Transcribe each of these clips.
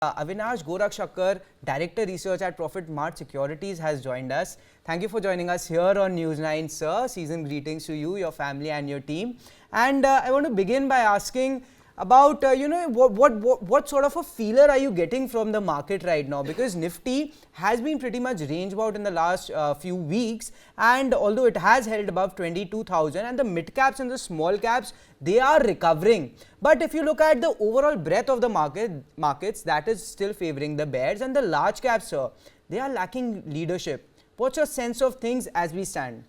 Avinash Gorakshakar, Director Research at Profitmart Securities, has joined us. Thank you for joining us here on News 9, sir. Season greetings to you, your family, and your team. And I want to begin by asking about what sort of a feeler are you getting from the market right now, because Nifty has been pretty much range bound in the last few weeks, and although it has held above 22,000, and the mid caps and the small caps, they are recovering, but if you look at the overall breadth of the markets, that is still favoring the bears, and the large caps, sir, they are lacking leadership. What's your sense of things as we stand?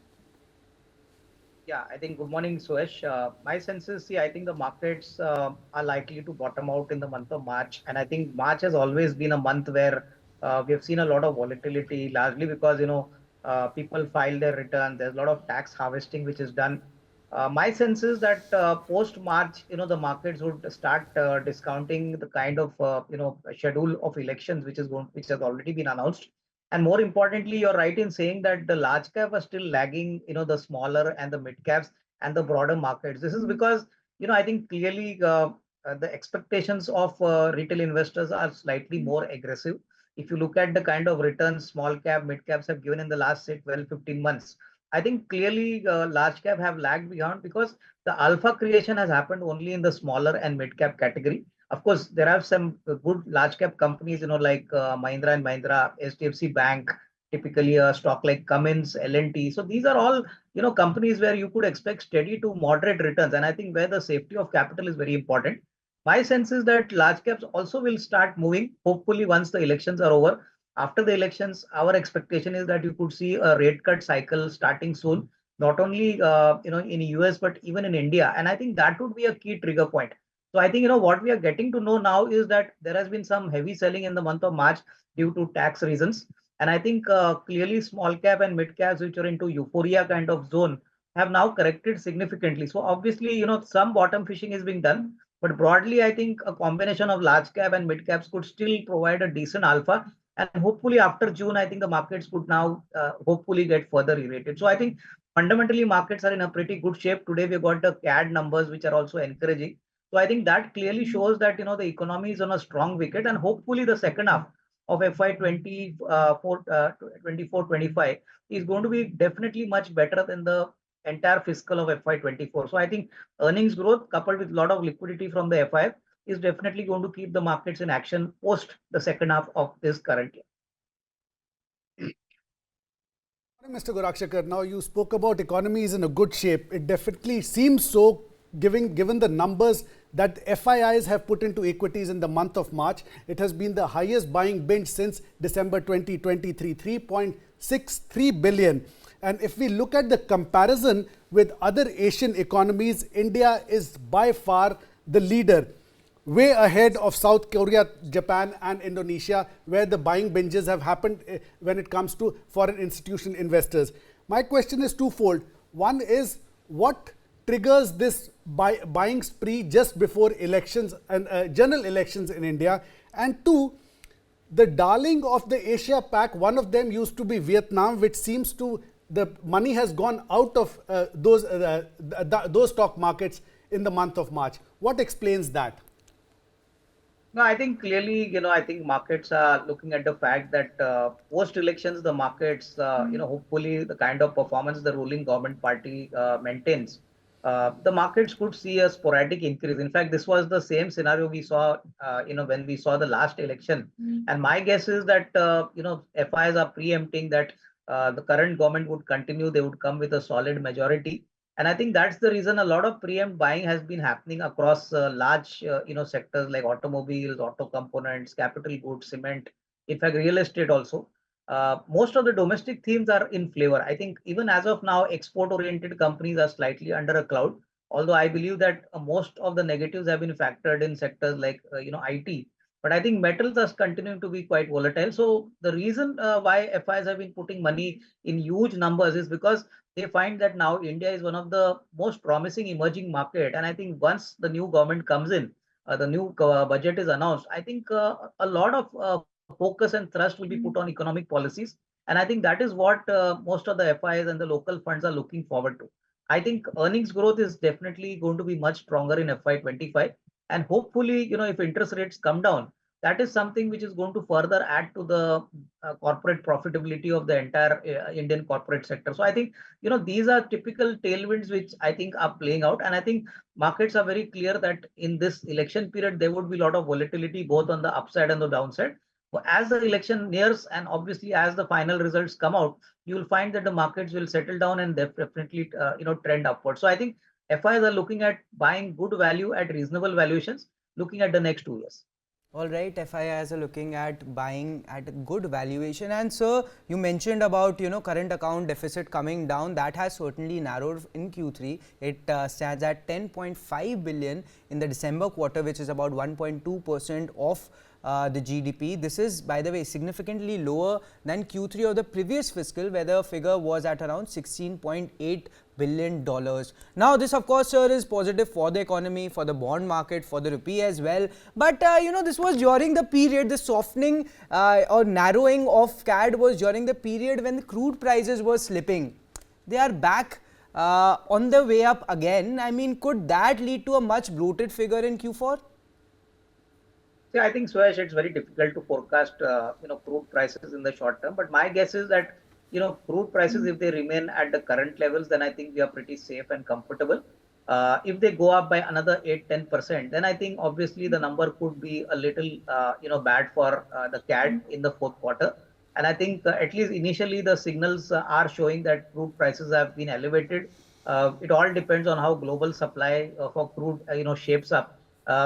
Yeah, I think good morning, Suyash. My sense is, see, I think the markets are likely to bottom out in the month of March. And I think March has always been a month where we have seen a lot of volatility, largely because, people file their return. There's a lot of tax harvesting which is done. My sense is that post-March, the markets would start discounting the kind of, schedule of elections which has already been announced. And more importantly, you're right in saying that the large cap are still lagging, the smaller and the mid caps and the broader markets. This is because, I think clearly the expectations of retail investors are slightly more aggressive. If you look at the kind of returns small cap, mid caps have given in the last, say, 12, 15 months, I think clearly large cap have lagged behind because the alpha creation has happened only in the smaller and mid cap category. Of course, there are some good large cap companies, like Mahindra and Mahindra, HDFC Bank, typically a stock like Cummins, L&T. So these are all, companies where you could expect steady to moderate returns. And I think where the safety of capital is very important. My sense is that large caps also will start moving, hopefully once the elections are over. After the elections, our expectation is that you could see a rate cut cycle starting soon, not only in US but even in India. And I think that would be a key trigger point. So I think what we are getting to know now is that there has been some heavy selling in the month of March due to tax reasons. And I think clearly small cap and mid caps, which are into euphoria kind of zone, have now corrected significantly. So obviously, some bottom fishing is being done. But broadly, I think a combination of large cap and mid caps could still provide a decent alpha. And hopefully after June, I think the markets could now hopefully get further re-rated. So I think fundamentally markets are in a pretty good shape. Today we got the CAD numbers, which are also encouraging. So I think that clearly shows that the economy is on a strong wicket, and hopefully the second half of FY 24-25 is going to be definitely much better than the entire fiscal of FY 24. So I think earnings growth coupled with a lot of liquidity from the FIF is definitely going to keep the markets in action post the second half of this current year. Mr. Gorakshakar, now you spoke about economy is in a good shape. It definitely seems so, given the numbers that FIIs have put into equities in the month of March. It has been the highest buying binge since December 2023, 3.63 billion. And if we look at the comparison with other Asian economies, India is by far the leader, way ahead of South Korea, Japan and Indonesia, where the buying binges have happened when it comes to foreign institution investors. My question is twofold. One is, what triggers this buying spree just before elections and general elections in India? And two, the darling of the Asia Pac, one of them used to be Vietnam, which seems to, the money has gone out of those stock markets in the month of March. What explains that? No, I think clearly, I think markets are looking at the fact that post-elections, the markets, hopefully the kind of performance the ruling government party maintains, the markets could see a sporadic increase. In fact, this was the same scenario we saw, when we saw the last election. And my guess is that, FIs are preempting that the current government would continue. They would come with a solid majority. And I think that's the reason a lot of preempt buying has been happening across large, sectors like automobiles, auto components, capital goods, cement, in fact, real estate also. Most of the domestic themes are in flavor. I think even as of now, export-oriented companies are slightly under a cloud. Although I believe that most of the negatives have been factored in sectors like, IT. But I think metals are continuing to be quite volatile. So the reason why FIs have been putting money in huge numbers is because they find that now India is one of the most promising emerging market. And I think once the new government comes in, the new budget is announced, I think a lot of focus and thrust will be put on economic policies. And I think that is what most of the FIs and the local funds are looking forward to. I think earnings growth is definitely going to be much stronger in FY 25. And hopefully, if interest rates come down, that is something which is going to further add to the corporate profitability of the entire Indian corporate sector. So I think, these are typical tailwinds which I think are playing out. And I think markets are very clear that in this election period, there would be a lot of volatility both on the upside and the downside. But as the election nears and obviously as the final results come out, you will find that the markets will settle down and definitely, trend upward. So I think FIs are looking at buying good value at reasonable valuations, looking at the next 2 years. All right, FIIs are looking at buying at a good valuation. And sir, you mentioned about current account deficit coming down. That has certainly narrowed in Q3. It stands at 10.5 billion in the December quarter, which is about 1.2% of the GDP. This is, by the way, significantly lower than Q3 of the previous fiscal, where the figure was at around $16.8 billion. Now, this of course, sir, is positive for the economy, for the bond market, for the rupee as well. But this was during the period, the softening or narrowing of CAD was during the period when the crude prices were slipping. They are back on the way up again. I mean, could that lead to a much bloated figure in Q4? Yeah, I think, Suyash, it's very difficult to forecast, crude prices in the short term. But my guess is that, crude prices, if they remain at the current levels, then I think we are pretty safe and comfortable. If they go up by another 8-10%, then I think obviously the number could be a little, bad for the CAD in the fourth quarter. And I think at least initially the signals are showing that crude prices have been elevated. It all depends on how global supply for crude, shapes up.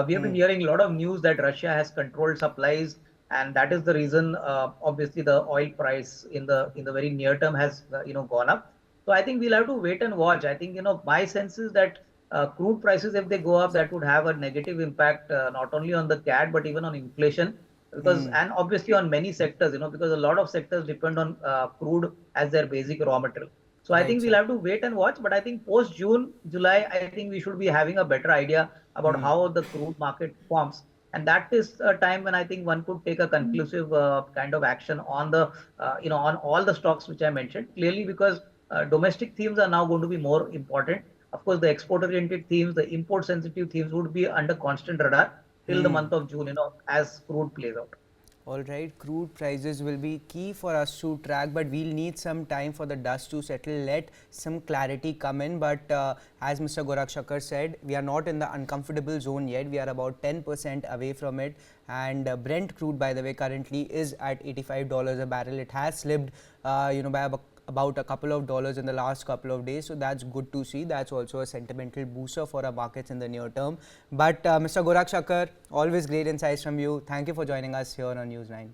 We have been hearing a lot of news that Russia has controlled supplies, and that is the reason, obviously, the oil price in the very near term has gone up. So I think we'll have to wait and watch. I think my sense is that crude prices, if they go up, that would have a negative impact not only on the CAD but even on inflation, because and obviously on many sectors, because a lot of sectors depend on crude as their basic raw material. So I think we'll have to wait and watch. But I think post June, July, I think we should be having a better idea about how the crude market forms. And that is a time when I think one could take a conclusive kind of action on the, on all the stocks which I mentioned. Clearly, because domestic themes are now going to be more important. Of course, the export-oriented themes, the import-sensitive themes would be under constant radar till the month of June, as crude plays out. All right, crude prices will be key for us to track, but we'll need some time for the dust to settle, let some clarity come in. But as Mr. Gorakshakar said, we are not in the uncomfortable zone yet. We are about 10% away from it. And Brent crude, by the way, currently is at $85 a barrel. It has slipped, by about a couple of dollars in the last couple of days. So that's good to see. That's also a sentimental booster for our markets in the near term. But Mr. Gorakshakar, always great insights from you. Thank you for joining us here on News 9.